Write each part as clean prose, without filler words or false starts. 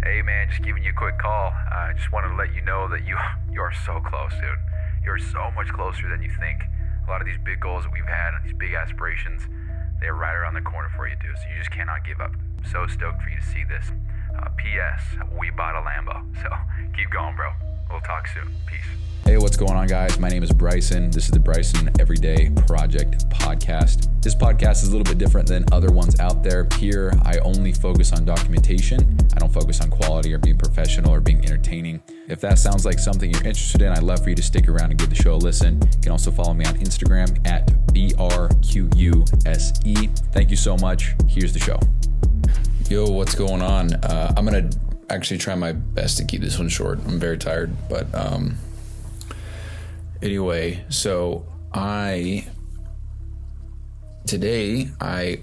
Hey man, just giving you a quick call. I just wanted to let you know that you are so close, dude. You're so much closer than you think. A lot of these big goals that we've had and these big aspirations, they're right around the corner for you, dude. So you just cannot give up. So stoked for you to see this. P.S. We bought a Lambo. So keep going, bro. We'll talk soon. Peace. Hey, what's going on, guys? My name is Bryson. This is the Bryson Everyday Project podcast. This podcast is a little bit different than other ones out there. Here, I only focus on documentation. I don't focus on quality or being professional or being entertaining. If that sounds like something you're interested in, I'd love for you to stick around and give the show a listen. You can also follow me on Instagram at BRQUSE. Thank you so much. Here's the show. Yo, what's going on? I'm going to actually try my best to keep this one short. I'm very tired, but anyway, so today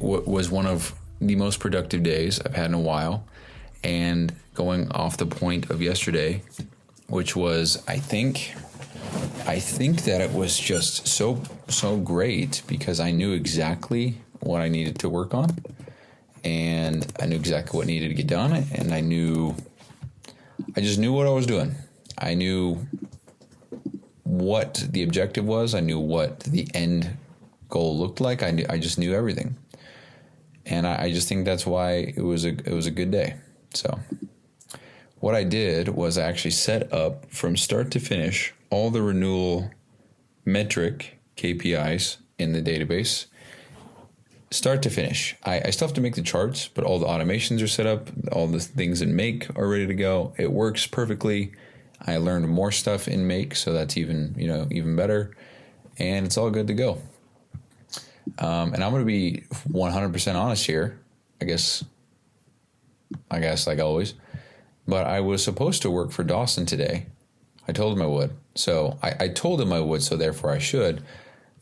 was one of the most productive days I've had in a while, and going off the point of yesterday, which was, I think that it was just so great because I knew exactly what I needed to work on, and I knew exactly what needed to get done, and I just knew what I was doing. I knew what the objective was. I knew what the end goal looked like. I just knew everything, and I just think that's why it was a good day. So what I did was I actually set up from start to finish all the renewal metric KPIs in the database, start to finish. I still have to make the charts, but all the automations are set up. All the things in Make are ready to go. It works perfectly. I learned more stuff in Make, so that's even better, and it's all good to go. And I'm going to be 100% honest here, I guess like always, but I was supposed to work for Dawson today. I told him I would. So I told him I would, so therefore I should,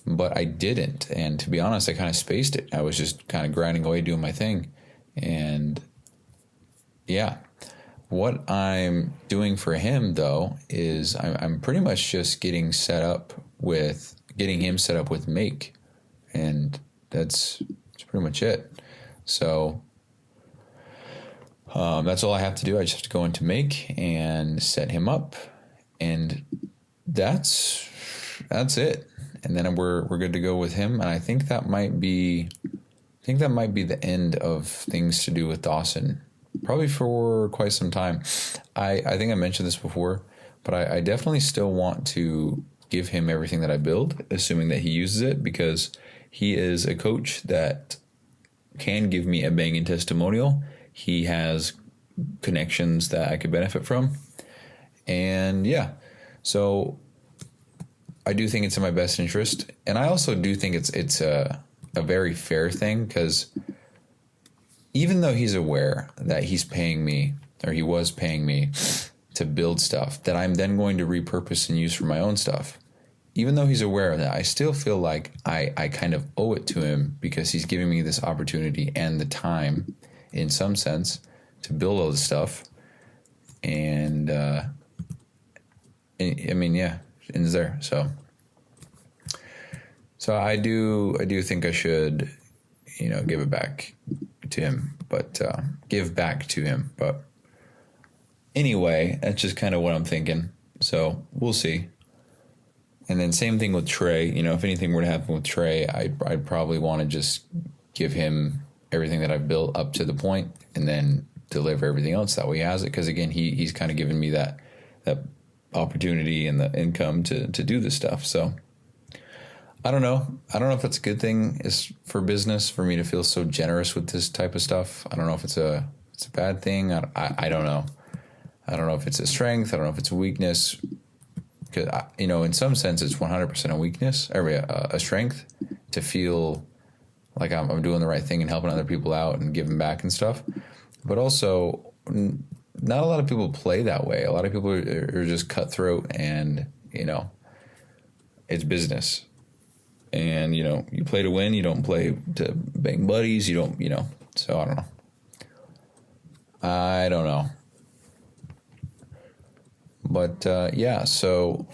but I didn't. And to be honest, I kind of spaced it. I was just kind of grinding away doing my thing. And yeah, what I'm doing for him though is I'm pretty much just getting him set up with Make. And that's pretty much it. So that's all I have to do. I just have to go into Make and set him up, and that's it. And then we're good to go with him. And I think that might be the end of things to do with Dawson, probably for quite some time. I think I mentioned this before, but I definitely still want to give him everything that I build, assuming that he uses it, because he is a coach that can give me a banging testimonial. He has connections that I could benefit from. And yeah, so I do think it's in my best interest. And I also do think it's a very fair thing, because even though he's aware that he's paying me, or he was paying me to build stuff that I'm then going to repurpose and use for my own stuff, even though he's aware of that, I still feel like I kind of owe it to him, because he's giving me this opportunity and the time, in some sense, to build all this stuff. And I mean, yeah, it's there. So I do think I should, give back to him. But anyway, that's just kind of what I'm thinking. So we'll see. And then same thing with Trey. If anything were to happen with Trey, I'd probably want to just give him everything that I've built up to the point, and then deliver everything else that way he has it. Because again, he's kind of given me that opportunity and the income to do this stuff. So I don't know if that's a good thing is for business, for me to feel so generous with this type of stuff. I don't know if it's a bad thing. I don't know. I don't know if it's a strength. I don't know if it's a weakness. Because, in some sense, it's 100% a weakness, or a strength, to feel like I'm doing the right thing and helping other people out and giving back and stuff. But also, not a lot of people play that way. A lot of people are just cutthroat, and, it's business. And, you play to win. You don't play to bang buddies. You don't, so I don't know. But yeah, so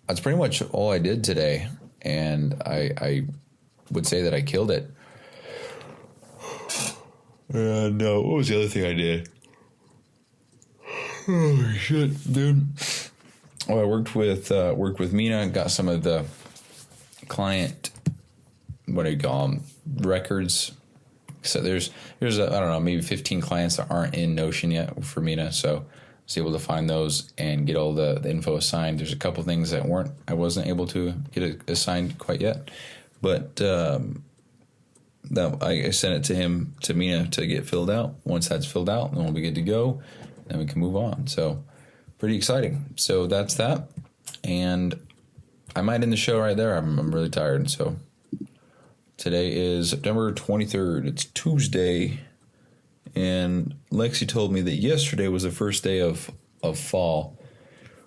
that's pretty much all I did today, and I would say that I killed it. No, what was the other thing I did? Oh shit, dude. Well, I worked with Mina, got some of the client, what do you call them, records. So there's I don't know, maybe 15 clients that aren't in Notion yet for Mina. So I was able to find those and get all the info assigned. There's a couple things that I wasn't able to get it assigned quite yet, but that I sent it to Mina to get filled out. Once that's filled out, then we'll be good to go. Then we can move on. So pretty exciting. So that's that. And I might end the show right there. I'm really tired. So today is September 23rd. It's Tuesday. And Lexi told me that yesterday was the first day of fall,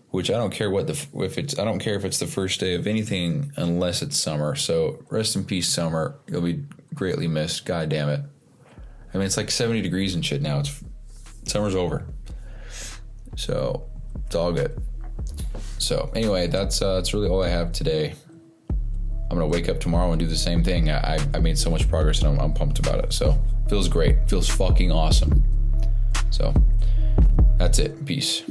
which I don't care I don't care if it's the first day of anything unless it's summer. So rest in peace, summer. You'll be greatly missed. God damn it. I mean, it's like 70 degrees and shit now. Summer's over. So it's all good. So anyway, that's really all I have today. I'm gonna wake up tomorrow and do the same thing. I made so much progress and I'm pumped about it. So feels great. Feels fucking awesome. So that's it. Peace.